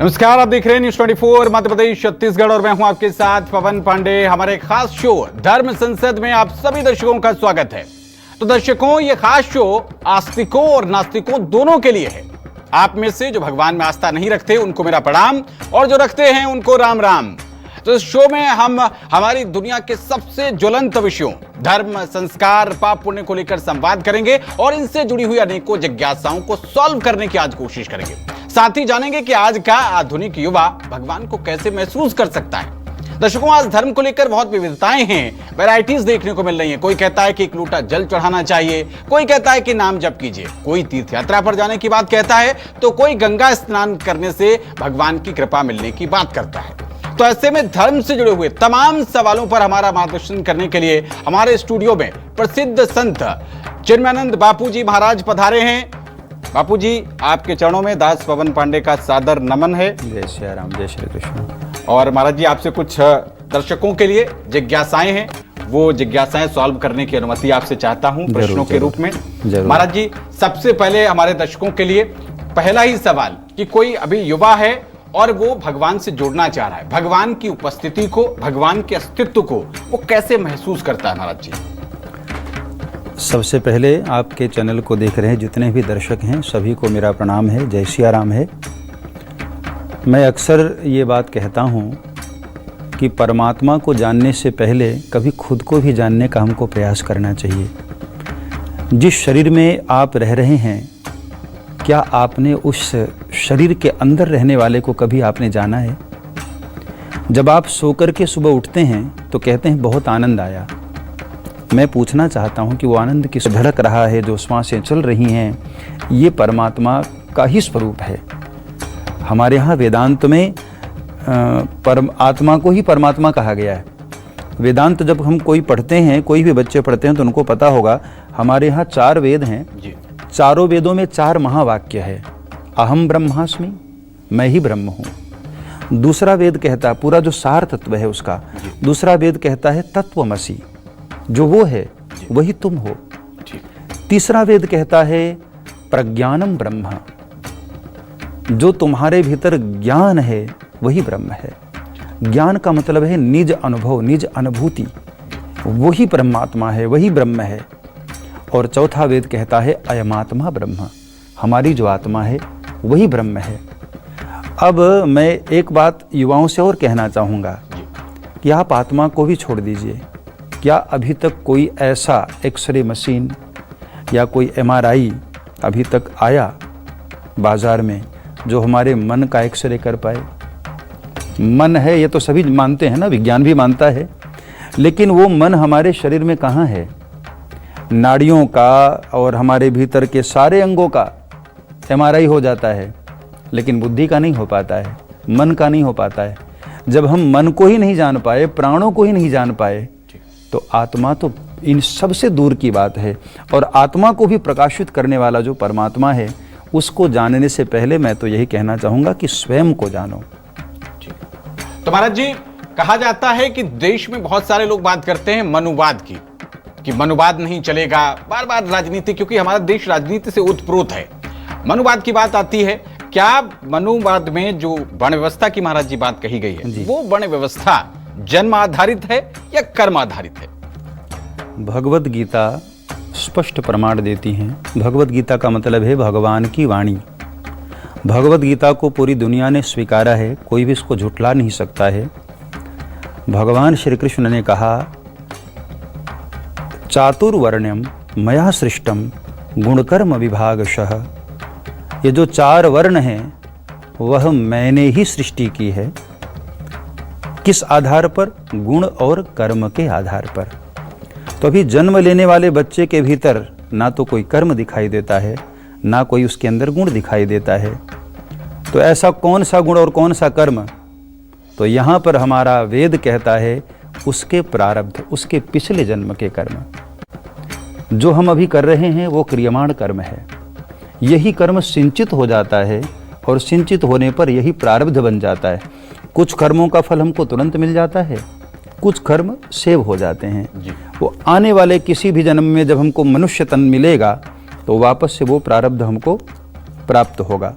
नमस्कार, आप देख रहे हैं न्यूज 24 मध्य प्रदेश छत्तीसगढ़ और मैं हूं आपके साथ पवन पांडे। हमारे खास शो धर्म संसद में आप सभी दर्शकों का स्वागत है। तो दर्शकों, ये खास शो आस्तिकों और नास्तिकों दोनों के लिए है। आप में से जो भगवान में आस्था नहीं रखते उनको मेरा प्रणाम, और जो रखते हैं उनको राम राम। तो इस शो में हम हमारी दुनिया के सबसे ज्वलंत विषयों धर्म, संस्कार, पाप पुण्य को लेकर संवाद करेंगे और इनसे जुड़ी हुई अनेकों जिज्ञासाओं को सॉल्व करने की आज कोशिश करेंगे। साथ ही जानेंगे कि आज का आधुनिक युवा भगवान को कैसे महसूस कर सकता है। दर्शकों, आज धर्म को लेकर बहुत विविधताएं हैं, वैरायटीज देखने को मिल रही हैं। कोई कहता है कि एक लोटा जल चढ़ाना चाहिए, कोई कहता है कि नाम जप कीजिए, कोई तीर्थ यात्रा पर जाने की बात कहता है, तो कोई गंगा स्नान करने से भगवान की कृपा मिलने की बात करता है। तो ऐसे में धर्म से जुड़े हुए तमाम सवालों पर हमारा मार्गदर्शन करने के लिए हमारे स्टूडियो में प्रसिद्ध संत चिन्मयानंद बापू जी महाराज पधारे हैं। बापू जी, आपके चरणों में दास पवन पांडे का सादर नमन है। जय श्री राम, जय श्री कृष्ण। और महाराज जी, आपसे कुछ दर्शकों के लिए जिज्ञासाएं हैं, वो जिज्ञासाएं सॉल्व करने की अनुमति आपसे चाहता हूं प्रश्नों के रूप में। महाराज जी, सबसे पहले हमारे दर्शकों के लिए पहला ही सवाल कि कोई अभी युवा है और वो भगवान से जुड़ना चाह रहा है, भगवान की उपस्थिति को, भगवान के अस्तित्व को वो कैसे महसूस करता है महाराज जी? सबसे पहले आपके चैनल को देख रहे हैं जितने भी दर्शक हैं सभी को मेरा प्रणाम है, जय सिया राम है। मैं अक्सर ये बात कहता हूँ कि परमात्मा को जानने से पहले कभी खुद को भी जानने का हमको प्रयास करना चाहिए। जिस शरीर में आप रह रहे हैं, क्या आपने उस शरीर के अंदर रहने वाले को कभी आपने जाना है? जब आप सोकर के सुबह उठते हैं तो कहते हैं बहुत आनंद आया। मैं पूछना चाहता हूं कि वो आनंद किस धड़क रहा है, जो श्वासें चल रही हैं, ये परमात्मा का ही स्वरूप है। हमारे यहाँ वेदांत में आत्मा को ही परमात्मा कहा गया है। वेदांत जब हम कोई पढ़ते हैं, कोई भी बच्चे पढ़ते हैं तो उनको पता होगा, हमारे यहाँ 4 वेद हैं। चारों वेदों में 4 महावाक्य है। अहम ब्रह्मास्मि, मैं ही ब्रह्म हूँ। दूसरा वेद कहता है, पूरा जो सार तत्व है उसका, दूसरा वेद कहता है तत्वमसि, जो वो है वही तुम हो। तीसरा वेद कहता है प्रज्ञानम ब्रह्म, जो तुम्हारे भीतर ज्ञान है वही ब्रह्म है। ज्ञान का मतलब है निज अनुभव, निज अनुभूति, वही परमात्मा है, वही ब्रह्म है। और चौथा वेद कहता है अयमात्मा ब्रह्म, हमारी जो आत्मा है वही ब्रह्म है। अब मैं एक बात युवाओं से और कहना चाहूँगा कि आप आत्मा को भी छोड़ दीजिए। क्या अभी तक कोई ऐसा एक्सरे मशीन या कोई MRI अभी तक आया बाजार में जो हमारे मन का एक्सरे कर पाए? मन है ये तो सभी मानते हैं ना, विज्ञान भी मानता है, लेकिन वो मन हमारे शरीर में कहाँ है? नाड़ियों का और हमारे भीतर के सारे अंगों का MRI हो जाता है, लेकिन बुद्धि का नहीं हो पाता है, मन का नहीं हो पाता है। जब हम मन को ही नहीं जान पाए, प्राणों को ही नहीं जान पाए, तो आत्मा तो इन सबसे दूर की बात है। और आत्मा को भी प्रकाशित करने वाला जो परमात्मा है, उसको जानने से पहले मैं तो यही कहना चाहूँगा कि स्वयं को जानो। तो महाराज जी, कहा जाता है कि देश में बहुत सारे लोग बात करते हैं मनुवाद की, कि मनुवाद नहीं चलेगा, बार बार राजनीति, क्योंकि हमारा देश राजनीति से ओतप्रोत है। मनुवाद की बात आती है, क्या मनुवाद में जो वर्ण व्यवस्था की महाराज जी बात कही गई है, वो वर्ण व्यवस्था जन्म आधारित है या कर्म आधारित है? भगवत गीता स्पष्ट प्रमाण देती है। भगवत गीता का मतलब है भगवान की वाणी। भगवत गीता को पूरी दुनिया ने स्वीकारा है, कोई भी इसको झुठला नहीं सकता है। भगवान श्री कृष्ण ने कहा, चातुर्वर्ण्यम मया सृष्टम गुणकर्म विभागशः। ये जो 4 वर्ण हैं वह मैंने ही सृष्टि की है। किस आधार पर? गुण और कर्म के आधार पर। तो अभी जन्म लेने वाले बच्चे के भीतर ना तो कोई कर्म दिखाई देता है, ना कोई उसके अंदर गुण दिखाई देता है। तो ऐसा कौन सा गुण और कौन सा कर्म? तो यहाँ पर हमारा वेद कहता है उसके प्रारब्ध, उसके पिछले जन्म के कर्म। जो हम अभी कर रहे हैं वो क्रियमाण कर्म है। यही कर्म सिंचित हो जाता है और सिंचित होने पर यही प्रारब्ध बन जाता है। कुछ कर्मों का फल हमको तुरंत मिल जाता है, कुछ कर्म सेव हो जाते हैं। वो आने वाले किसी भी जन्म में जब हमको मनुष्य तन मिलेगा तो वापस से वो प्रारब्ध हमको प्राप्त होगा।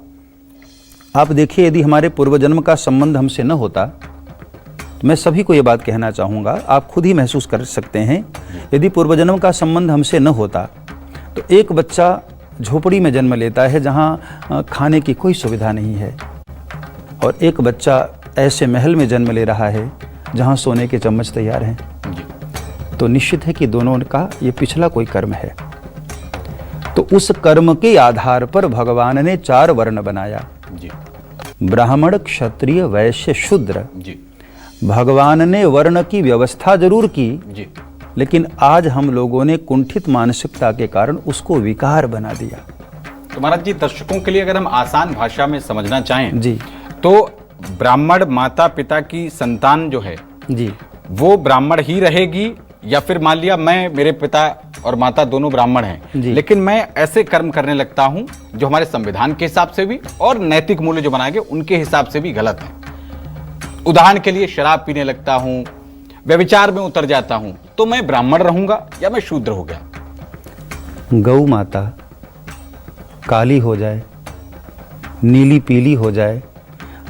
आप देखिए, यदि हमारे पूर्व जन्म का संबंध हमसे न होता, तो मैं सभी को ये बात कहना चाहूँगा, आप खुद ही महसूस कर सकते हैं, यदि पूर्व जन्म का संबंध हमसे न होता तो एक बच्चा झोपड़ी में जन्म लेता है जहाँ खाने की कोई सुविधा नहीं है, और एक बच्चा ऐसे महल में जन्म ले रहा है जहाँ सोने के चम्मच तैयार हैं। तो निश्चित है कि दोनों का ये पिछला कोई कर्म है। तो उस कर्म के आधार पर भगवान ने 4 वर्ण बनाया, ब्राह्मण, क्षत्रिय, वैश्य, शूद्र। भगवान ने वर्ण की व्यवस्था जरूर की, लेकिन आज हम लोगों ने कुंठित मानसिकता के कारण उसको विकार बना दिया। तो महाराज जी, दर्शकों के लिए अगर हम आसान भाषा में समझना चाहें जी, तो ब्राह्मण माता पिता की संतान जो है जी, वो ब्राह्मण ही रहेगी, या फिर मान लिया मेरे पिता और माता दोनों ब्राह्मण हैं, लेकिन मैं ऐसे कर्म करने लगता हूं जो हमारे संविधान के हिसाब से भी और नैतिक मूल्य जो बनाए गए उनके हिसाब से भी गलत है। उदाहरण के लिए शराब पीने लगता हूं, व्यभिचार में उतर जाता हूं, तो मैं ब्राह्मण रहूंगा या मैं शूद्र हो गया? गौ माता काली हो जाए, नीली पीली हो जाए,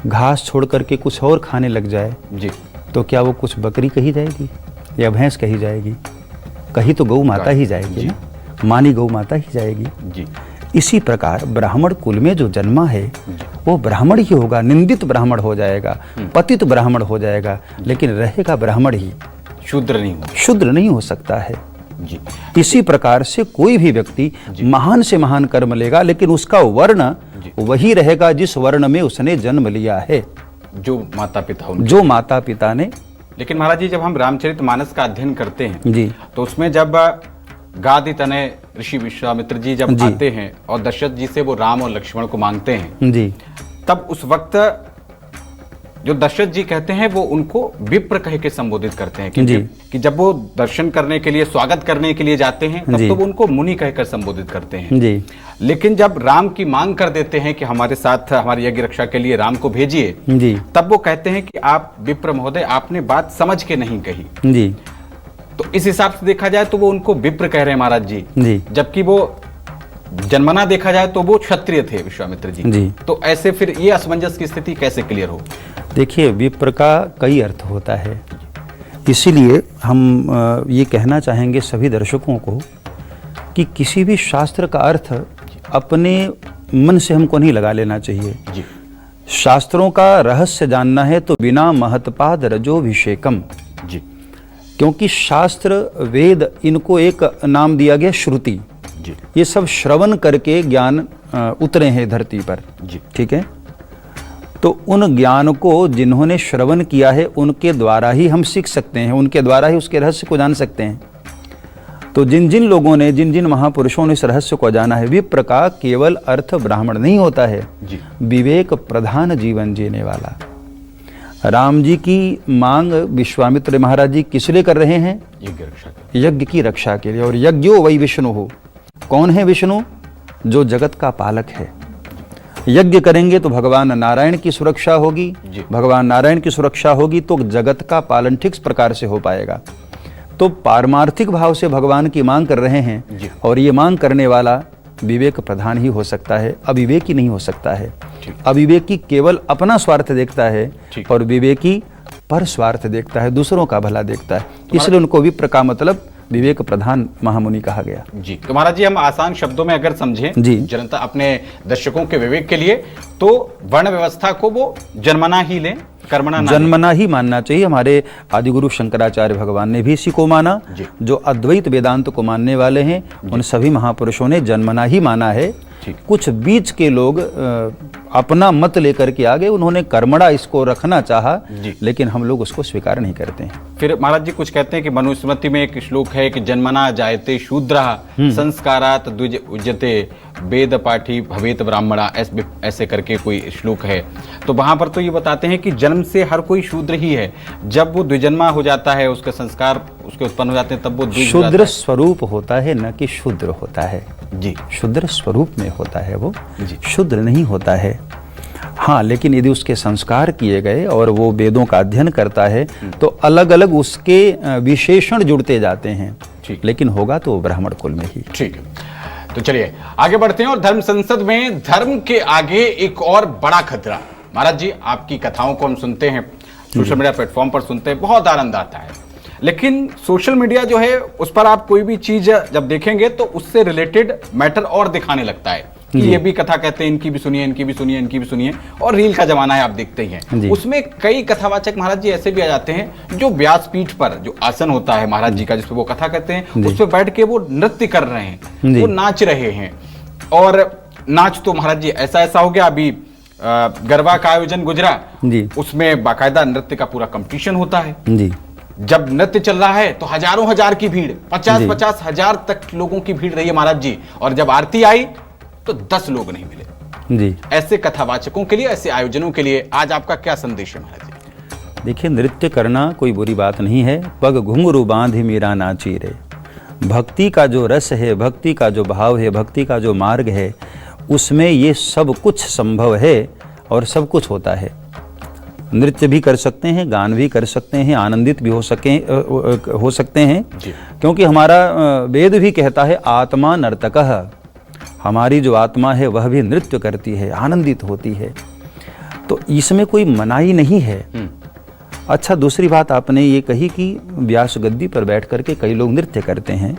घास छोड़ करके कुछ और खाने लग जाए जी, तो क्या वो कुछ बकरी कही जाएगी या भैंस कही जाएगी? कही तो गौ माता ही जाएगी ना, मानी गौ माता ही जाएगी जी। इसी प्रकार ब्राह्मण कुल में जो जन्मा है वो ब्राह्मण ही होगा, निंदित ब्राह्मण हो जाएगा, पतित ब्राह्मण हो जाएगा, लेकिन रहेगा ब्राह्मण ही, शूद्र नहीं हो सकता है जी। इसी प्रकार से कोई भी व्यक्ति महान से महान कर्म लेगा, लेकिन उसका वर्ण वही रहेगा जिस वर्ण में उसने जन्म लिया है, जो माता पिता ने। लेकिन महाराज जी, जब हम रामचरितमानस का अध्ययन करते हैं जी, तो उसमें जब गादी तनय ऋषि विश्वामित्र जी जब आते हैं और दशरथ जी से वो राम और लक्ष्मण को मांगते हैं जी, तब उस वक्त जो दशरथ जी कहते हैं वो उनको विप्र कह के संबोधित करते हैं कि जब वो दर्शन करने के लिए, स्वागत करने के लिए जाते हैं तब तो वो उनको मुनि कहकर संबोधित करते हैं जी। लेकिन जब राम की मांग कर देते हैं कि हमारे साथ हमारी यज्ञ रक्षा के लिए राम को भेजिए जी, तब वो कहते हैं कि आप विप्र महोदय, आपने बात समझ के नहीं कही जी। तो इस हिसाब से देखा जाए तो वो उनको विप्र कह रहे हैं महाराज जी, जबकि वो जन्मना देखा जाए तो वो क्षत्रिय थे विश्वामित्र जी। तो ऐसे फिर ये असमंजस की स्थिति कैसे क्लियर हो? देखिए, विप्र का कई अर्थ होता है, इसीलिए हम ये कहना चाहेंगे सभी दर्शकों को कि किसी भी शास्त्र का अर्थ अपने मन से हमको नहीं लगा लेना चाहिए जी। शास्त्रों का रहस्य जानना है तो बिना महत्पाद रजोभिषेकम जी, क्योंकि शास्त्र वेद इनको एक नाम दिया गया श्रुति जी। ये सब श्रवण करके ज्ञान उतरे हैं धरती पर जी, ठीक है। तो उन ज्ञान को जिन्होंने श्रवण किया है उनके द्वारा ही हम सीख सकते हैं, उनके द्वारा ही उसके रहस्य को जान सकते हैं। तो जिन जिन लोगों ने, जिन जिन महापुरुषों ने इस रहस्य को जाना है, विप्र का केवल अर्थ ब्राह्मण नहीं होता है, विवेक प्रधान जीवन जीने वाला। राम जी की मांग विश्वामित्र महाराज जी किस लिए कर रहे हैं? यज्ञ की रक्षा के लिए। और यज्ञो वही विष्णु हो। कौन है विष्णु? जो जगत का पालक है। यज्ञ करेंगे तो भगवान नारायण की सुरक्षा होगी, भगवान नारायण की सुरक्षा होगी तो जगत का पालन ठीक प्रकार से हो पाएगा। तो पारमार्थिक भाव से भगवान की मांग कर रहे हैं, और ये मांग करने वाला विवेक प्रधान ही हो सकता है, अविवेकी नहीं हो सकता है। अविवेकी केवल अपना स्वार्थ देखता है और विवेकी पर स्वार्थ देखता है, दूसरों का भला देखता है। इसलिए उनको विप्र का मतलब विवेक प्रधान महामुनि कहा गया जी। तो महाराज जी, हम आसान शब्दों में अगर समझें जनता अपने दर्शकों के विवेक के लिए, तो वर्ण व्यवस्था को वो जन्मना ही लें, कर्मणा ना जन्मना ही मानना चाहिए। हमारे आदिगुरु शंकराचार्य भगवान ने भी इसी को माना। जो अद्वैत वेदांत को मानने वाले हैं उन सभी महापुरुषों ने जन्मना ही माना है। कुछ बीच के लोग अपना मत लेकर के आगे, उन्होंने कर्मणा इसको रखना चाहा, लेकिन हम लोग उसको स्वीकार नहीं करते हैं। फिर महाराज जी कुछ कहते हैं कि मनुस्मृति में एक श्लोक है कि जन्मना जायते शूद्रः संस्कारात् द्विज उज्यते वेद पाठी भवेत ब्राह्मणा, ऐसे करके कोई श्लोक है। तो वहां पर तो ये बताते हैं कि जन्म से हर कोई शूद्र ही है, जब वो द्विजन्मा हो जाता है, उसके संस्कार उसके उत्पन्न हो जाते हैं, तब वो शूद्र स्वरूप होता है, न कि शूद्र होता है जी। शूद्र स्वरूप में होता है वो, शूद्र नहीं होता है। हाँ, लेकिन यदि उसके संस्कार किए गए और वो वेदों का अध्ययन करता है तो अलग अलग उसके विशेषण जुड़ते जाते हैं, लेकिन होगा तो ब्राह्मण कुल में ही। ठीक है। तो चलिए आगे बढ़ते हैं और धर्म संसद में धर्म के आगे एक और बड़ा खतरा। महाराज जी, आपकी कथाओं को हम सुनते हैं, सोशल मीडिया प्लेटफॉर्म पर सुनते हैं, बहुत आनंद आता है, लेकिन सोशल मीडिया जो है उस पर आप कोई भी चीज जब देखेंगे तो उससे रिलेटेड मैटर और दिखाने लगता है कि ये भी कथा कहते हैं, इनकी भी सुनिए, इनकी भी सुनिए, इनकी भी सुनिए, और रील का जमाना है, आप देखते ही हैं। उसमें कई कथावाचक महाराज जी ऐसे भी आ जाते हैं जो व्यासपीठ पर जो आसन होता है महाराज जी का, जिसपे वो कथा कहते हैं, उस पर बैठ के वो नृत्य कर रहे हैं, वो नाच रहे हैं। और नाच तो महाराज जी ऐसा ऐसा हो गया, अभी गरबा का आयोजन गुजरा, उसमें बाकायदा नृत्य का पूरा कंपटीशन होता है जी। जब नृत्य चल रहा है तो हजारों हजार की भीड़, 50-50 हजार तक लोगों की भीड़ रही है महाराज जी, और जब आरती आई तो 10 लोग नहीं मिले जी। ऐसे कथावाचकों के लिए, ऐसे आयोजनों के लिए आज आपका क्या संदेश है महाराज जी? देखिए, नृत्य करना कोई बुरी बात नहीं है। पग घुंघरू बांधे मीरा नाची रे। भक्ति का जो रस है, भक्ति का जो भाव है, भक्ति का जो मार्ग है, उसमें ये सब कुछ संभव है और सब कुछ होता है। नृत्य भी कर सकते हैं, गान भी कर सकते हैं, आनंदित भी हो सकते हैं, क्योंकि हमारा वेद भी कहता है आत्मा नर्तकः। हमारी जो आत्मा है वह भी नृत्य करती है, आनंदित होती है, तो इसमें कोई मनाही नहीं है। अच्छा, दूसरी बात आपने ये कही कि व्यास गद्दी पर बैठ करके कई लोग नृत्य करते हैं।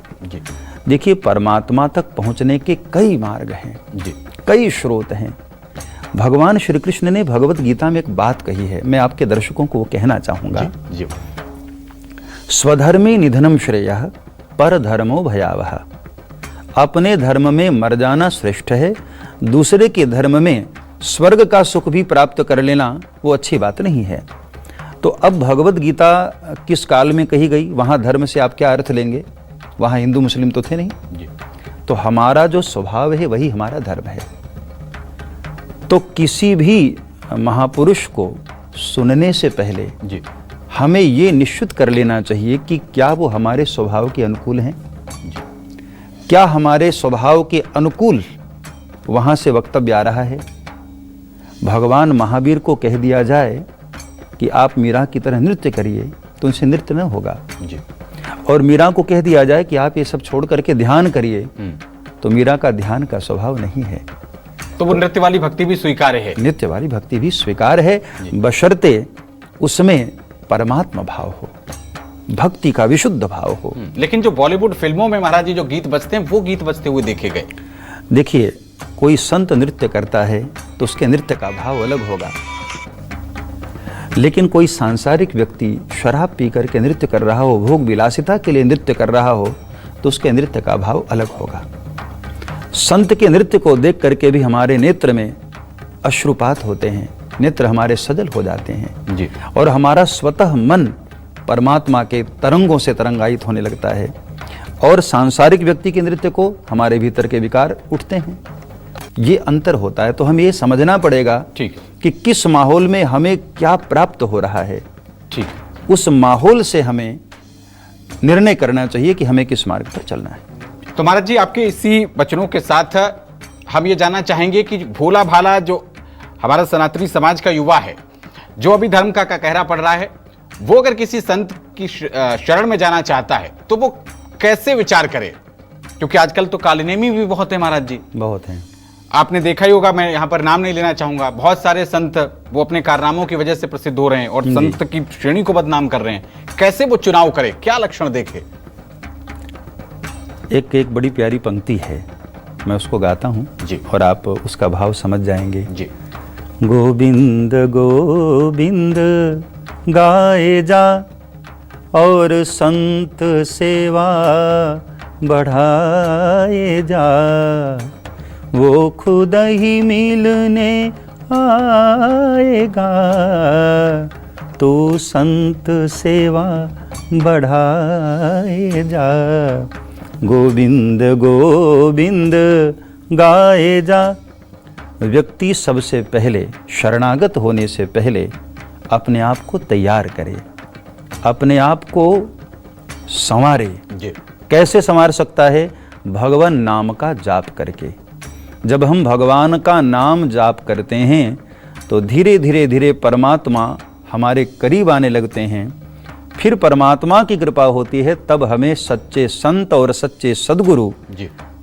देखिए, परमात्मा तक पहुंचने के कई मार्ग हैं, कई स्रोत हैं। भगवान श्री कृष्ण ने भगवत गीता में एक बात कही है, मैं आपके दर्शकों को वो कहना चाहूंगा। स्वधर्मे निधनम श्रेयः परधर्मो भयावह। अपने धर्म में मर जाना श्रेष्ठ है, दूसरे के धर्म में स्वर्ग का सुख भी प्राप्त कर लेना वो अच्छी बात नहीं है। तो अब भगवत गीता किस काल में कही गई, वहाँ धर्म से आप क्या अर्थ लेंगे? वहाँ हिंदू मुस्लिम तो थे नहीं। तो हमारा जो स्वभाव है वही हमारा धर्म है। तो किसी भी महापुरुष को सुनने से पहले हमें ये निश्चित कर लेना चाहिए कि क्या वो हमारे स्वभाव के अनुकूल हैं, क्या हमारे स्वभाव के अनुकूल वहाँ से वक्तव्य आ रहा है। भगवान महावीर को कह दिया जाए कि आप मीरा की तरह नृत्य करिए तो उनसे नृत्य न होगा जी। और मीरा को कह दिया जाए कि आप ये सब छोड़ करके ध्यान करिए तो मीरा का ध्यान का स्वभाव नहीं है। तो वो नृत्य वाली भक्ति भी स्वीकार्य है, नृत्य वाली भक्ति भी स्वीकार है, बशर्ते उसमें परमात्मा भाव हो, भक्ति का विशुद्ध भाव हो। लेकिन जो बॉलीवुड फिल्मों में महाराज जी जो गीत बजते हैं वो गीत बजते हुए देखे गए। देखिए, कोई संत नृत्य करता है तो उसके नृत्य का भाव अलग होगा, लेकिन कोई सांसारिक व्यक्ति शराब पी करके नृत्य कर रहा हो, भोग विलासिता के लिए नृत्य कर रहा हो, तो उसके नृत्य का भाव अलग होगा। संत के नृत्य को देख करके भी हमारे नेत्र में अश्रुपात होते हैं, नेत्र हमारे सजल हो जाते हैं जी। और हमारा स्वतः मन परमात्मा के तरंगों से तरंगायित होने लगता है, और सांसारिक व्यक्ति के नृत्य को हमारे भीतर के विकार उठते हैं। ये अंतर होता है। तो हमें ये समझना पड़ेगा कि किस माहौल में हमें क्या प्राप्त हो रहा है, ठीक उस माहौल से हमें निर्णय करना चाहिए कि हमें किस मार्ग पर चलना है। तो महाराज जी, आपके इसी वचनों के साथ हम ये जानना चाहेंगे कि भोला भाला जो हमारा सनातनी समाज का युवा है, जो अभी धर्म का कहरा पड़ रहा है, वो अगर किसी संत की शरण में जाना चाहता है तो वो कैसे विचार करे? क्योंकि आजकल तो कालनेमी भी बहुत है महाराज जी, बहुत हैं। आपने देखा ही होगा, मैं यहाँ पर नाम नहीं लेना चाहूंगा, बहुत सारे संत वो अपने कारनामों की वजह से प्रसिद्ध हो रहे हैं और संत की श्रेणी को बदनाम कर रहे हैं। कैसे वो चुनाव करे, क्या लक्षण देखे? एक बड़ी प्यारी पंक्ति है, मैं उसको गाता हूँ जी, और आप उसका भाव समझ जाएंगे जी। गोविंद गोविंद गाए जा और संत सेवा बढ़ाए जा, वो खुद ही मिलने आएगा, तो संत सेवा बढ़ाए जा। गोविंद गोविंद गाए जा। व्यक्ति सबसे पहले शरणागत होने से पहले अपने आप को तैयार करे, अपने आप को संवारे। कैसे संवार सकता है? भगवान नाम का जाप करके। जब हम भगवान का नाम जाप करते हैं तो धीरे धीरे धीरे परमात्मा हमारे करीब आने लगते हैं। फिर परमात्मा की कृपा होती है, तब हमें सच्चे संत और सच्चे सद्गुरु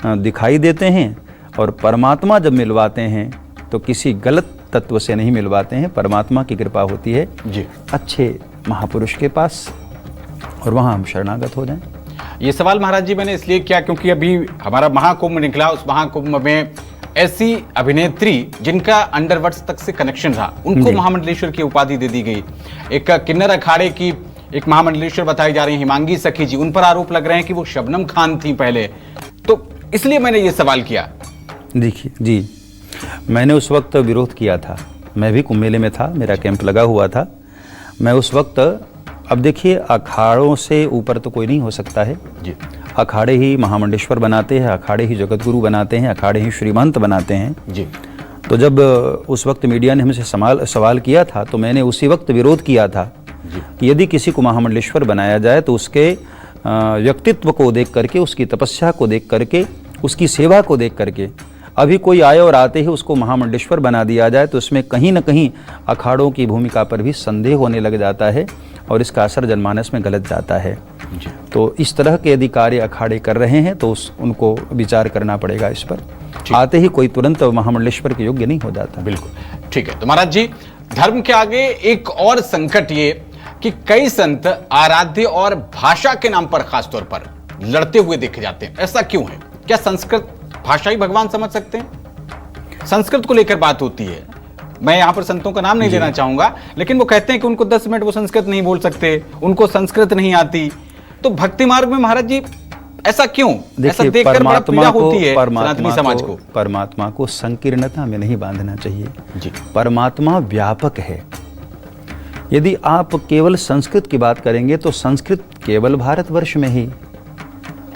दिखाई देते हैं, और परमात्मा जब मिलवाते हैं तो किसी गलत तत्व से नहीं मिलवाते हैं। परमात्मा की कृपा होती है जी अच्छे महापुरुष के पास, और वहाँ हम शरणागत हो जाएं। ये सवाल महाराज जी मैंने इसलिए किया क्योंकि अभी हमारा महाकुंभ निकला, उस महाकुंभ में ऐसी अभिनेत्री जिनका अंडरवर्ल्ड तक से कनेक्शन रहा, उनको महामंडलेश्वर की उपाधि दे दी गई। एक किन्नर अखाड़े की एक महामंडलेश्वर बताई जा रही है हिमांगी सखी जी, उन पर आरोप लग रहे हैं कि वो शबनम खान थी पहले, तो इसलिए मैंने ये सवाल किया। देखिए जी, मैंने उस वक्त विरोध किया था, मैं भी कुंभ मेले में था, मेरा कैंप लगा हुआ था। मैं उस वक्त, अब देखिए अखाड़ों से ऊपर तो कोई नहीं हो सकता है जी। अखाड़े ही महामंडेश्वर बनाते हैं, अखाड़े ही जगतगुरु बनाते हैं, अखाड़े ही श्रीमंत बनाते हैं जी। तो जब उस वक्त मीडिया ने हमसे सवाल किया था तो मैंने उसी वक्त विरोध किया था कि यदि किसी को महामंडलेश्वर बनाया जाए तो उसके व्यक्तित्व को देख करके, उसकी तपस्या को देख करके, उसकी सेवा को देख करके, अभी कोई आए और आते ही उसको महामंडलेश्वर बना दिया जाए तो उसमें कहीं ना कहीं अखाड़ों की भूमिका पर भी संदेह होने लग जाता है और इसका असर जनमानस में गलत जाता है जी। तो इस तरह के यदि कार्य अखाड़े कर रहे हैं तो उनको विचार करना पड़ेगा इस पर। आते ही कोई तुरंत महामंडलेश्वर के योग्य नहीं हो जाता। बिल्कुल ठीक है। तो महाराज जी, धर्म के आगे एक और संकट ये कि कई संत आराध्य और भाषा के नाम पर खासतौर पर लड़ते हुए देखे जाते हैं, ऐसा क्यों है? क्या संस्कृत भाषा ही भगवान समझ सकते हैं? संस्कृत को लेकर बात होती है, मैं यहां पर संतों का नाम नहीं लेना चाहूंगा, लेकिन वो कहते हैं कि उनको 10 मिनट वो संस्कृत नहीं बोल सकते, उनको संस्कृत नहीं आती। तो भक्ति मार्ग में महाराज जी ऐसा क्यों? ऐसा देखकर बड़ा पीड़ा होती है सनातनी समाज को। परमात्मा को संकीर्णता में नहीं बांधना चाहिए जी। परमात्मा व्यापक है। यदि आप केवल संस्कृत की बात करेंगे तो संस्कृत केवल भारतवर्ष में ही,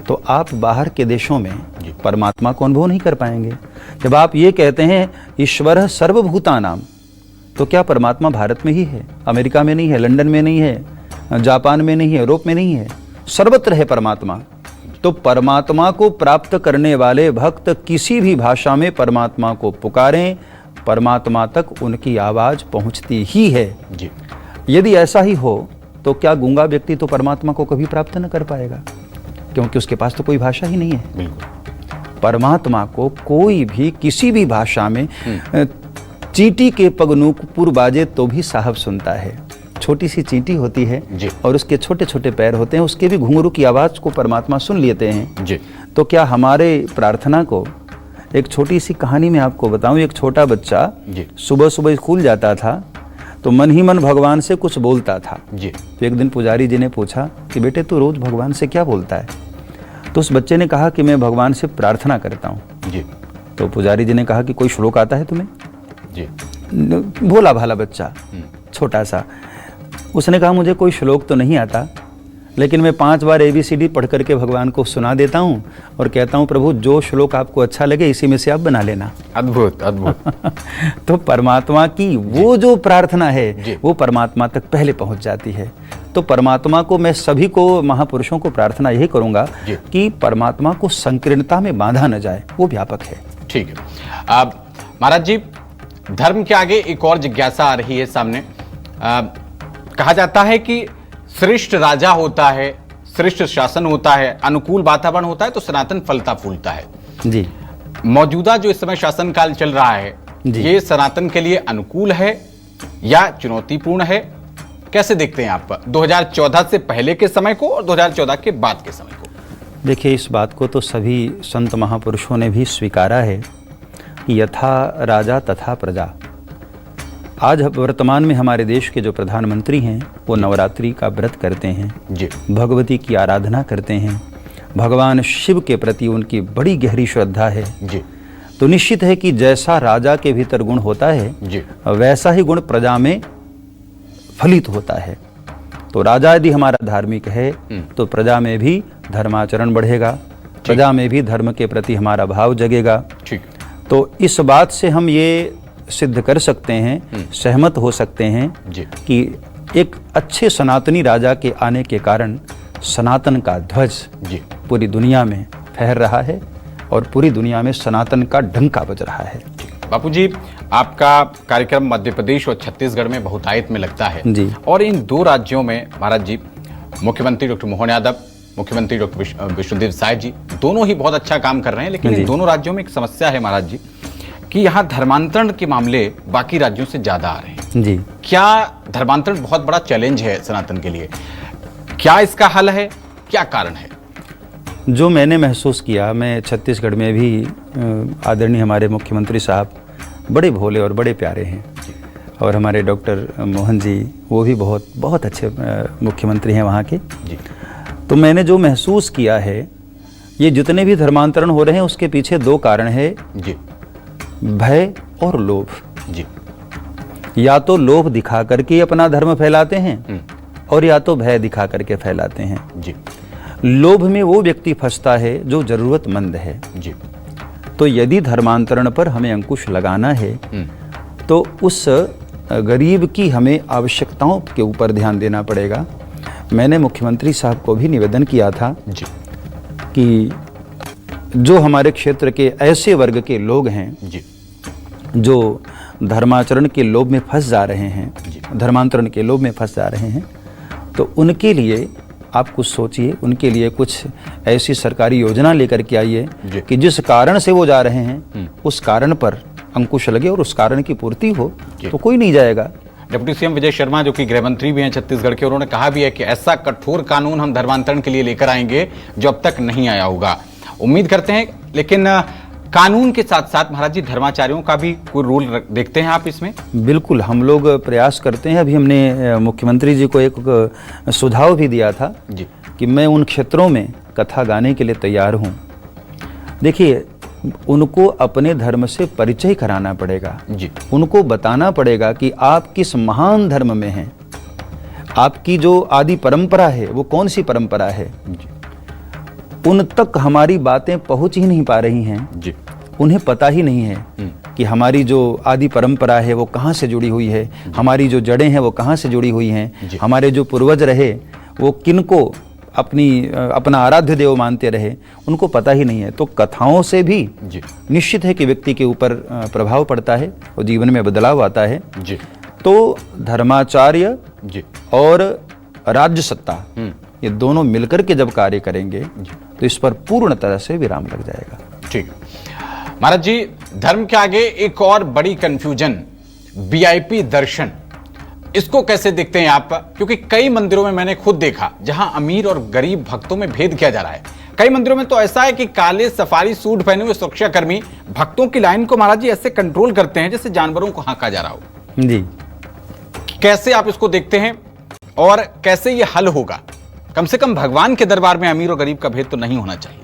तो आप बाहर के देशों में परमात्मा को अनुभव नहीं कर पाएंगे। जब आप ये कहते हैं ईश्वर सर्वभूतानाम, तो क्या परमात्मा भारत में ही है? अमेरिका में नहीं है, लंदन में नहीं है, जापान में नहीं है, यूरोप में नहीं है, सर्वत्र है परमात्मा। तो परमात्मा को प्राप्त करने वाले भक्त किसी भी भाषा में परमात्मा को पुकारें, परमात्मा तक उनकी आवाज पहुंचती ही है जी। यदि ऐसा ही हो तो क्या गूंगा व्यक्ति तो परमात्मा को कभी प्राप्त न कर पाएगा, क्योंकि उसके पास तो कोई भाषा ही नहीं है। बिल्कुल। परमात्मा को कोई भी किसी भी भाषा में चींटी के पगनूपुर बाजे तो भी साहब सुनता है। छोटी सी चींटी होती है और उसके छोटे छोटे पैर होते हैं, उसके भी घुंघरू की आवाज को परमात्मा सुन लेते हैं जी। तो क्या हमारे प्रार्थना को, एक छोटी सी कहानी में आपको बताऊं, एक छोटा बच्चा सुबह सुबह स्कूल जाता था तो मन ही मन भगवान से कुछ बोलता था जी। तो एक दिन पुजारी जी ने पूछा कि बेटे तू रोज भगवान से क्या बोलता है? तो उस बच्चे ने कहा कि मैं भगवान से प्रार्थना करता हूँ जी। तो पुजारी जी ने कहा कि कोई श्लोक आता है तुम्हें? जी। भोला भाला बच्चा छोटा सा, उसने कहा मुझे कोई श्लोक तो नहीं आता, लेकिन मैं 5 बार ABCD पढ़ करके भगवान को सुना देता हूँ और कहता हूँ प्रभु जो श्लोक आपको अच्छा लगे इसी में से आप बना लेना। अद्भुत अद्भुत। तो परमात्मा की वो जो प्रार्थना है वो परमात्मा तक पहले पहुँच जाती है। तो परमात्मा को मैं सभी को, महापुरुषों को प्रार्थना यही करूँगा कि परमात्मा को संकीर्णता में बांधा न जाए, वो व्यापक है। ठीक है। अब महाराज जी, धर्म के आगे एक और जिज्ञासा आ रही है सामने। कहा जाता है कि श्रेष्ठ राजा होता है, श्रेष्ठ शासन होता है, अनुकूल वातावरण होता है तो सनातन फलता फूलता है जी। मौजूदा जो इस समय शासन काल चल रहा है ये सनातन के लिए अनुकूल है या चुनौतीपूर्ण है? कैसे देखते हैं आप 2014 से पहले के समय को और 2014 के बाद के समय को? देखिए, इस बात को तो सभी संत महापुरुषों ने भी स्वीकारा है कि यथा राजा तथा प्रजा। आज वर्तमान में हमारे देश के जो प्रधानमंत्री हैं वो नवरात्रि का व्रत करते हैं जी। भगवती की आराधना करते हैं, भगवान शिव के प्रति उनकी बड़ी गहरी श्रद्धा है जी। तो निश्चित है कि जैसा राजा के भीतर गुण होता है जी। वैसा ही गुण प्रजा में फलित होता है। तो राजा यदि हमारा धार्मिक है तो प्रजा में भी धर्माचरण बढ़ेगा, प्रजा में भी धर्म के प्रति हमारा भाव जगेगा। ठीक। तो इस बात से हम ये सिद्ध कर सकते हैं, सहमत हो सकते हैं जी। कि एक अच्छे सनातनी राजा के आने के कारण सनातन का ध्वज जी। पूरी दुनिया में फहर रहा है और पूरी दुनिया में सनातन का डंका बज रहा है। बापू जी, आपका कार्यक्रम मध्य प्रदेश और छत्तीसगढ़ में बहुतायत में लगता है जी। और इन 2 राज्यों में महाराज जी मुख्यमंत्री डॉक्टर मोहन यादव मुख्यमंत्री डॉक्टर विष्णुदेव साय जी दोनों ही बहुत अच्छा काम कर रहे हैं, लेकिन इन दोनों राज्यों में एक समस्या है महाराज जी कि यहाँ धर्मांतरण के मामले बाकी राज्यों से ज्यादा आ रहे हैं जी। क्या धर्मांतरण बहुत बड़ा चैलेंज है सनातन के लिए? क्या इसका हल है? क्या कारण है? जो मैंने महसूस किया, मैं छत्तीसगढ़ में भी आदरणीय हमारे मुख्यमंत्री साहब बड़े भोले और बड़े प्यारे हैं, और हमारे डॉक्टर मोहन जी वो भी बहुत बहुत अच्छे मुख्यमंत्री हैं वहाँ के जी। तो मैंने जो महसूस किया है, ये जितने भी धर्मांतरण हो रहे हैं उसके पीछे दो कारण है जी। भय और लोभ जी। या तो लोभ दिखा करके अपना धर्म फैलाते हैं और या तो भय दिखा करके फैलाते हैं जी। लोभ में वो व्यक्ति फंसता है जो जरूरतमंद है जी। तो यदि धर्मांतरण पर हमें अंकुश लगाना है तो उस गरीब की हमें आवश्यकताओं के ऊपर ध्यान देना पड़ेगा। मैंने मुख्यमंत्री साहब को भी निवेदन किया था जी। कि जो हमारे क्षेत्र के ऐसे वर्ग के लोग हैं जी। जो धर्माचरण के लोभ में फंस जा रहे हैं, धर्मांतरण के लोभ में फंस जा रहे हैं, तो उनके लिए आप कुछ सोचिए, उनके लिए कुछ ऐसी सरकारी योजना लेकर के आइए कि जिस कारण से वो जा रहे हैं उस कारण पर अंकुश लगे और उस कारण की पूर्ति हो, तो कोई नहीं जाएगा। डिप्टी सीएम विजय शर्मा जो कि गृह मंत्री भी हैं छत्तीसगढ़ के, उन्होंने कहा भी है कि ऐसा कठोर कानून हम धर्मांतरण के लिए लेकर आएंगे जो अब तक नहीं आया होगा। उम्मीद करते हैं, लेकिन कानून के साथ साथ महाराज जी धर्माचार्यों का भी कोई रोल देखते हैं आप इसमें? बिल्कुल, हम लोग प्रयास करते हैं। अभी हमने मुख्यमंत्री जी को एक सुझाव भी दिया था जी कि मैं उन क्षेत्रों में कथा गाने के लिए तैयार हूँ। देखिए, उनको अपने धर्म से परिचय कराना पड़ेगा जी। उनको बताना पड़ेगा कि आप किस महान धर्म में हैं, आपकी जो आदि परंपरा है वो कौन सी परंपरा है जी। उन तक हमारी बातें पहुंच ही नहीं पा रही हैं जी। उन्हें पता ही नहीं है कि हमारी जो आदि परंपरा है वो कहाँ से जुड़ी हुई है, हमारी जो जड़ें हैं वो कहाँ से जुड़ी हुई हैं, हमारे जो पूर्वज रहे वो किनको अपना आराध्य देव मानते रहे, उनको पता ही नहीं है। तो कथाओं से भी निश्चित है कि व्यक्ति के ऊपर प्रभाव पड़ता है और जीवन में बदलाव आता है जी। तो धर्माचार्य जी और राज्य सत्ता ये दोनों मिलकर के जब कार्य करेंगे तो इस पर पूर्ण तरह से विराम लग जाएगा। ठीक। महाराज जी, धर्म के आगे एक और बड़ी कंफ्यूजन, वीआईपी दर्शन, इसको कैसे देखते हैं आप? क्योंकि कई मंदिरों में मैंने खुद देखा जहां अमीर और गरीब भक्तों में भेद किया जा रहा है। कई मंदिरों में तो ऐसा है कि काले सफारी सूट पहने हुए सुरक्षाकर्मी भक्तों की लाइन को महाराज जी ऐसे कंट्रोल करते हैं जैसे जानवरों को हाँका जा रहा हो। जी, कैसे आप इसको देखते हैं और कैसे ये हल होगा? कम से कम भगवान के दरबार में अमीर और गरीब का भेद तो नहीं होना चाहिए।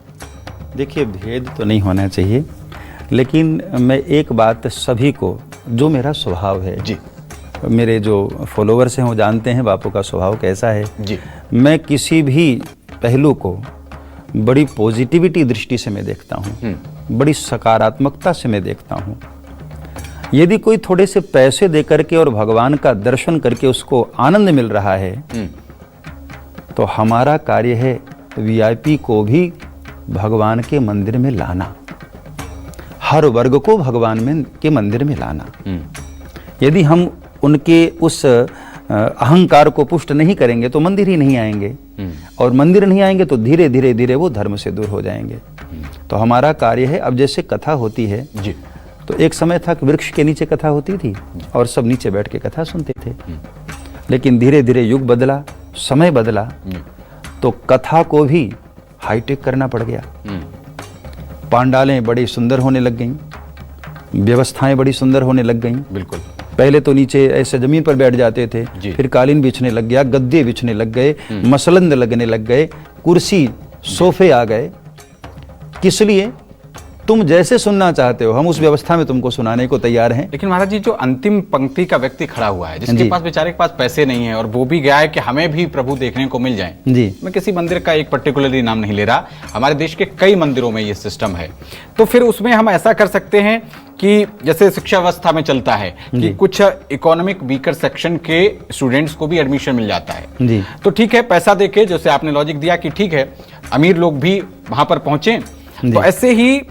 देखिए, भेद तो नहीं होना चाहिए, लेकिन मैं एक बात सभी को, जो मेरा स्वभाव है जी, मेरे जो फॉलोवर्स हैं वो जानते हैं बापू का स्वभाव कैसा है जी। मैं किसी भी पहलू को बड़ी पॉजिटिविटी दृष्टि से मैं देखता हूँ, बड़ी सकारात्मकता से मैं देखता हूँ। यदि कोई थोड़े से पैसे दे करके और भगवान का दर्शन करके उसको आनंद मिल रहा है तो हमारा कार्य है वीआईपी को भी भगवान के मंदिर में लाना, हर वर्ग को भगवान के मंदिर में लाना। यदि हम उनके उस अहंकार को पुष्ट नहीं करेंगे तो मंदिर ही नहीं आएंगे, और मंदिर नहीं आएंगे तो धीरे धीरे धीरे वो धर्म से दूर हो जाएंगे। तो हमारा कार्य है, अब जैसे कथा होती है जी, तो एक समय था कि वृक्ष के नीचे कथा होती थी और सब नीचे बैठ के कथा सुनते थे, लेकिन धीरे धीरे युग बदला, समय बदला, तो कथा को भी हाईटेक करना पड़ गया। पांडालें बड़ी सुंदर होने लग गईं, व्यवस्थाएं बड़ी सुंदर होने लग गईं। बिल्कुल। पहले तो नीचे ऐसे जमीन पर बैठ जाते थे, फिर कालीन बिछने लग गया, गद्दे बिछने लग गए, मसलंद लगने लग गए, कुर्सी सोफे आ गए। किस लिए? तुम जैसे सुनना चाहते हो हम उस व्यवस्था में तुमको सुनाने को तैयार हैं। लेकिन महाराज जी, जो अंतिम पंक्ति का व्यक्ति खड़ा हुआ है, जिसके पास बेचारे के पास पैसे नहीं है और वो भी गया है कि हमें भी प्रभु देखने को मिल जाए जी, मैं किसी मंदिर का एक पर्टिकुलरली नाम नहीं ले रहा, हमारे देश के कई मंदिरों में ये सिस्टम है, तो फिर उसमें हम ऐसा कर सकते हैं कि जैसे शिक्षा व्यवस्था में चलता है कि कुछ इकोनॉमिक वीकर सेक्शन के स्टूडेंट्स को भी एडमिशन मिल जाता है जी। तो ठीक है, पैसा देके, जैसे आपने लॉजिक दिया कि ठीक है अमीर लोग भी वहां पर पहुंचे, तो ऐसे ही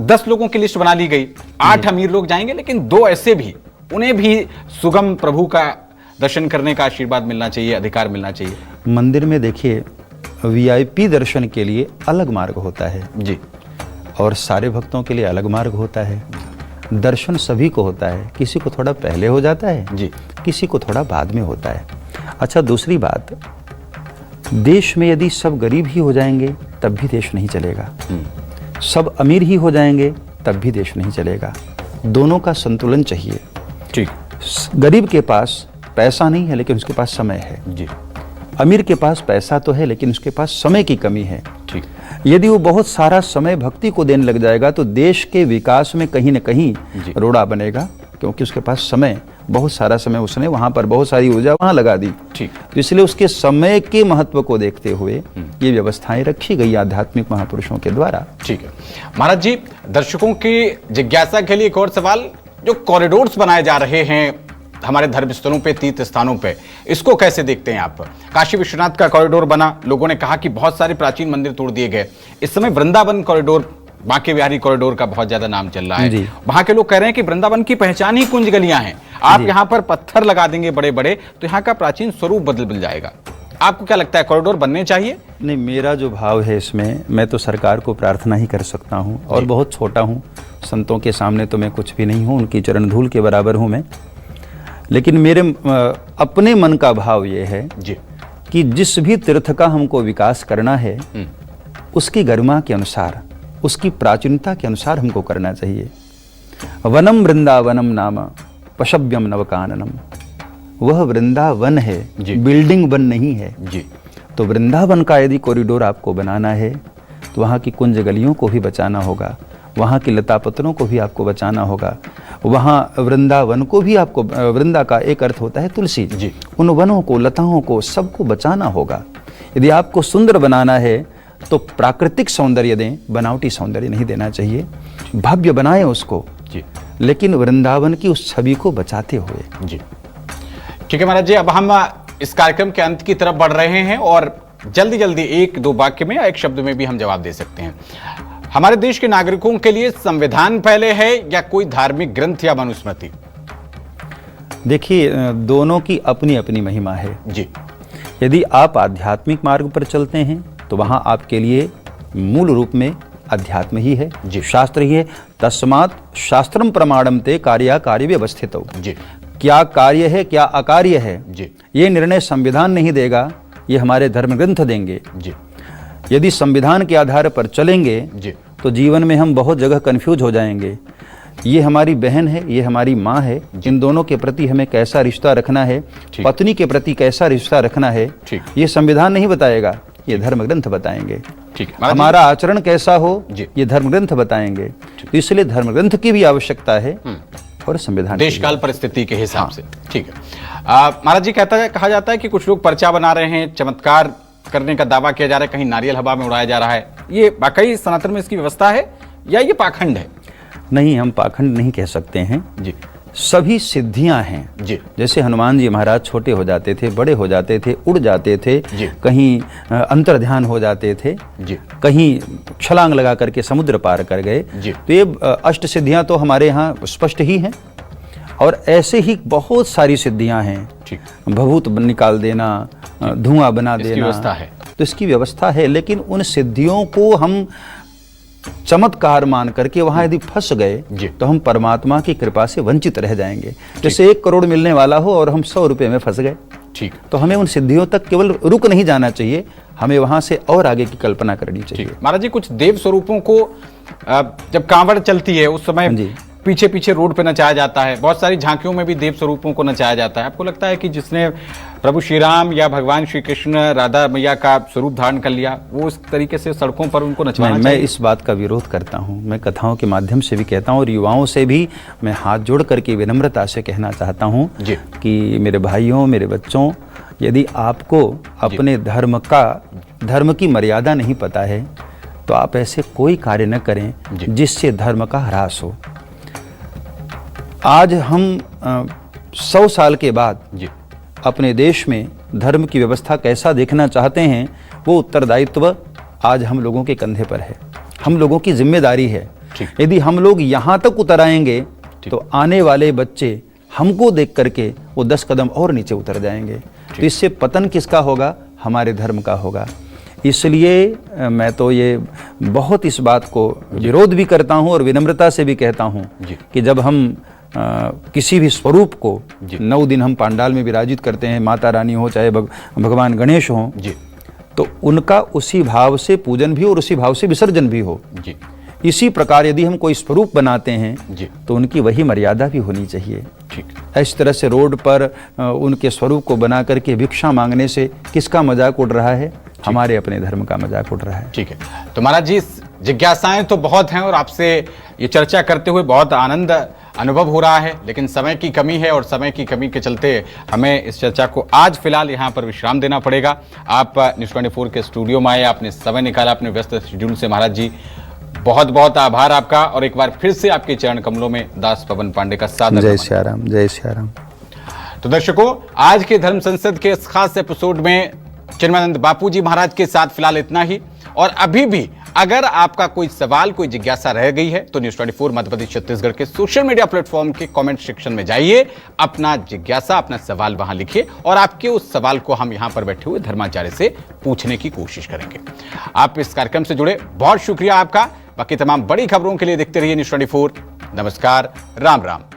10 लोगों की लिस्ट बना ली गई, 8 अमीर लोग जाएंगे, लेकिन 2 ऐसे भी, उन्हें भी सुगम प्रभु का दर्शन करने का आशीर्वाद मिलना चाहिए, अधिकार मिलना चाहिए। मंदिर में देखिए वीआईपी दर्शन के लिए अलग मार्ग होता है जी, और सारे भक्तों के लिए अलग मार्ग होता है। दर्शन सभी को होता है, किसी को थोड़ा पहले हो जाता है जी, किसी को थोड़ा बाद में होता है। अच्छा, दूसरी बात, देश में यदि सब गरीब ही हो जाएंगे तब भी देश नहीं चलेगा, सब अमीर ही हो जाएंगे तब भी देश नहीं चलेगा। दोनों का संतुलन चाहिए। ठीक, गरीब के पास पैसा नहीं है लेकिन उसके पास समय है, जी, अमीर के पास पैसा तो है लेकिन उसके पास समय की कमी है। ठीक, यदि वो बहुत सारा समय भक्ति को देने लग जाएगा तो देश के विकास में कहीं न कहीं जी। रोड़ा बनेगा, क्योंकि उसके पास समय, बहुत सारा समय उसने वहां पर बहुत सारी ऊर्जा वहां लगा दी। ठीक, तो इसलिए उसके समय के महत्व को देखते हुए ये व्यवस्थाएं रखी गई आध्यात्मिक महापुरुषों के द्वारा। ठीक है। महाराज जी, दर्शकों की जिज्ञासा के लिए एक और सवाल, जो कॉरिडोर्स बनाए जा रहे हैं हमारे धर्म स्थलों पे, तीर्थ स्थानों पे, इसको कैसे देखते हैं आप? काशी विश्वनाथ का कॉरिडोर बना, लोगों ने कहा कि बहुत सारे प्राचीन मंदिर तोड़ दिए गए। इस समय वृंदावन कॉरिडोर, बांके बिहारी कॉरिडोर का बहुत ज्यादा नाम चल रहा है। जी। वहां के लोग कह रहे हैं कि वृंदावन की पहचान ही कुंज गलियां हैं। आप यहाँ पर पत्थर लगा देंगे बड़े बड़े तो यहाँ का प्राचीन स्वरूप बदल जाएगा। आपको क्या लगता है, कॉरिडोर बनने चाहिए? नहीं, मेरा जो भाव है इसमें, मैं तो सरकार को प्रार्थना ही कर सकता हूँ, और बहुत छोटा हूँ, संतों के सामने तो मैं कुछ भी नहीं हूँ, उनकी चरण धूल के बराबर हूँ मैं। लेकिन मेरे अपने मन का भाव ये है जी, कि जिस भी तीर्थ का हमको विकास करना है उसकी गरिमा के अनुसार, उसकी प्राचीनता के अनुसार हमको करना चाहिए। वनम वृंदावनम नाम पशव्यम नवकाननम, वह वृंदावन है, बिल्डिंग वन नहीं है। जी, तो वृंदावन का यदि कॉरिडोर आपको बनाना है तो वहाँ की कुंज गलियों को भी बचाना होगा, वहाँ की लता पत्रों को भी आपको बचाना होगा, वहाँ वृंदावन को भी आपको, वृंदा का एक अर्थ होता है तुलसी जी, उन वनों को, लताओं को, सबको बचाना होगा। यदि आपको सुंदर बनाना है तो प्राकृतिक सौंदर्य दें, बनावटी सौंदर्य नहीं देना चाहिए। भव्य बनाएं उसको, जी, लेकिन वृंदावन की उस छवि को बचाते हुए। जी। ठीक है महाराज जी, अब हम इस कार्यक्रम के अंत की तरफ बढ़ रहे हैं और जल्दी जल्दी एक दो वाक्य में या एक शब्द में भी हम जवाब दे सकते हैं। हमारे देश के नागरिकों के लिए संविधान पहले है या कोई धार्मिक ग्रंथ या मनुस्मृति? देखिए, दोनों की अपनी अपनी महिमा है जी। यदि आप आध्यात्मिक मार्ग पर चलते हैं तो वहां आपके लिए मूल रूप में अध्यात्म ही है, जी। शास्त्र ही है। तस्मात् शास्त्रम प्रमाणम ते कार्या कार्य व्यवस्थितौ। जी, क्या कार्य है क्या अकार्य है, जी, ये निर्णय संविधान नहीं देगा, ये हमारे धर्म ग्रंथ देंगे। जी, यदि संविधान के आधार पर चलेंगे जी, तो जीवन में हम बहुत जगह कंफ्यूज हो जाएंगे। ये हमारी बहन है, ये हमारी माँ है, इन दोनों के प्रति हमें कैसा रिश्ता रखना है, पत्नी के प्रति कैसा रिश्ता रखना है, ये संविधान नहीं बताएगा, ये धर्म ग्रंथ बताएंगे। ठीक, हमारा आचरण कैसा हो जी, ये धर्म ग्रंथ बताएंगे। तो इसलिए धर्म ग्रंथ की भी आवश्यकता है और संविधान देश काल परिस्थिति के हिसाब से। ठीक है। महाराज जी, कहा जाता है कि कुछ लोग पर्चा बना रहे हैं, चमत्कार करने का दावा किया जा रहा है, कहीं नारियल हवा में उड़ाया जा रहा है। ये वाकई सनातन में इसकी व्यवस्था है या ये पाखंड है? नहीं, हम पाखंड नहीं कह सकते हैं जी, सभी सिद्धियां हैं जी। जैसे हनुमान जी महाराज छोटे हो जाते थे, बड़े हो जाते थे, उड़ जाते थे, जी। कहीं अंतर्ध्यान हो जाते थे, जी, कहीं छलांग लगा करके समुद्र पार कर गए। जी। तो ये अष्ट सिद्धियां तो हमारे यहाँ स्पष्ट ही हैं, और ऐसे ही बहुत सारी सिद्धियां हैं। ठीक, भभूत निकाल देना, धुआं बना देना, व्यवस्था है। तो इसकी व्यवस्था है। लेकिन उन सिद्धियों को हम चमत्कार मान करके वहां यदि फंस गए तो हम परमात्मा की कृपा से वंचित रह जाएंगे। जैसे 1 करोड़ मिलने वाला हो और हम 100 रुपए में फंस गए। ठीक, तो हमें उन सिद्धियों तक केवल रुक नहीं जाना चाहिए, हमें वहां से और आगे की कल्पना करनी चाहिए। महाराज जी, कुछ देव स्वरूपों को जब कांवड़ चलती है उस समय पीछे पीछे रोड पे नचाया जाता है, बहुत सारी झांकियों में भी देव स्वरूपों को नचाया जाता है। आपको लगता है कि जिसने प्रभु श्री राम या भगवान श्री कृष्ण राधा मैया का स्वरूप धारण कर लिया, वो इस तरीके से सड़कों पर उनको नचवाना चाहिए? मैं इस बात का विरोध करता हूं। मैं कथाओं के माध्यम से भी कहता हूं और युवाओं से भी मैं हाथ जोड़ करके विनम्रता से कहना चाहता हूं कि मेरे भाइयों, मेरे बच्चों, यदि आपको अपने धर्म की मर्यादा नहीं पता है तो आप ऐसे कोई कार्य न करें जिससे धर्म का ह्रास हो। आज हम 100 साल के बाद अपने देश में धर्म की व्यवस्था कैसा देखना चाहते हैं, वो उत्तरदायित्व आज हम लोगों के कंधे पर है, हम लोगों की जिम्मेदारी है। यदि हम लोग यहाँ तक उतर आएंगे तो आने वाले बच्चे हमको देख करके वो 10 कदम और नीचे उतर जाएंगे। तो इससे पतन किसका होगा? हमारे धर्म का होगा। इसलिए मैं तो ये बहुत इस बात को विरोध भी करता हूँ और विनम्रता से भी कहता हूँ कि जब हम किसी भी स्वरूप को 9 दिन हम पंडाल में विराजित करते हैं, माता रानी हो चाहे भगवान गणेश हो, तो उनका उसी भाव से पूजन भी और उसी भाव से विसर्जन भी हो। इसी प्रकार यदि हम कोई स्वरूप बनाते हैं तो उनकी वही मर्यादा भी होनी चाहिए। इस तरह से रोड पर उनके स्वरूप को बना करके भिक्षा मांगने से किसका मजाक उड़ रहा है? हमारे अपने धर्म का मजाक उड़ रहा है। ठीक है, तो महाराज जी जिज्ञासाएं तो बहुत हैं और आपसे ये चर्चा करते हुए बहुत आनंद अनुभव हो रहा है, लेकिन समय की कमी है और समय की कमी के चलते हमें इस चर्चा को आज फिलहाल यहाँ पर विश्राम देना पड़ेगा। आप न्यूज़ 24 के स्टूडियो में आए, आपने समय निकाला अपने व्यस्त शेड्यूल से। महाराज जी बहुत बहुत आभार आपका, और एक बार फिर से आपके चरण कमलों में दास पवन पांडे का सादर जय सियाराम, जय सियाराम। तो दर्शकों, आज के धर्म संसद के इस खास एपिसोड में चिन्मयानंद बापू जी महाराज के साथ फिलहाल इतना ही। और अभी भी अगर आपका कोई सवाल, कोई जिज्ञासा रह गई है तो न्यूज़ 24 मध्य प्रदेश छत्तीसगढ़ के सोशल मीडिया प्लेटफॉर्म के कमेंट सेक्शन में जाइए, अपना जिज्ञासा, अपना सवाल वहां लिखिए और आपके उस सवाल को हम यहां पर बैठे हुए धर्माचार्य से पूछने की कोशिश करेंगे। आप इस कार्यक्रम से जुड़े, बहुत शुक्रिया आपका। बाकी तमाम बड़ी खबरों के लिए देखते रहिए न्यूज़ 24। नमस्कार, राम राम।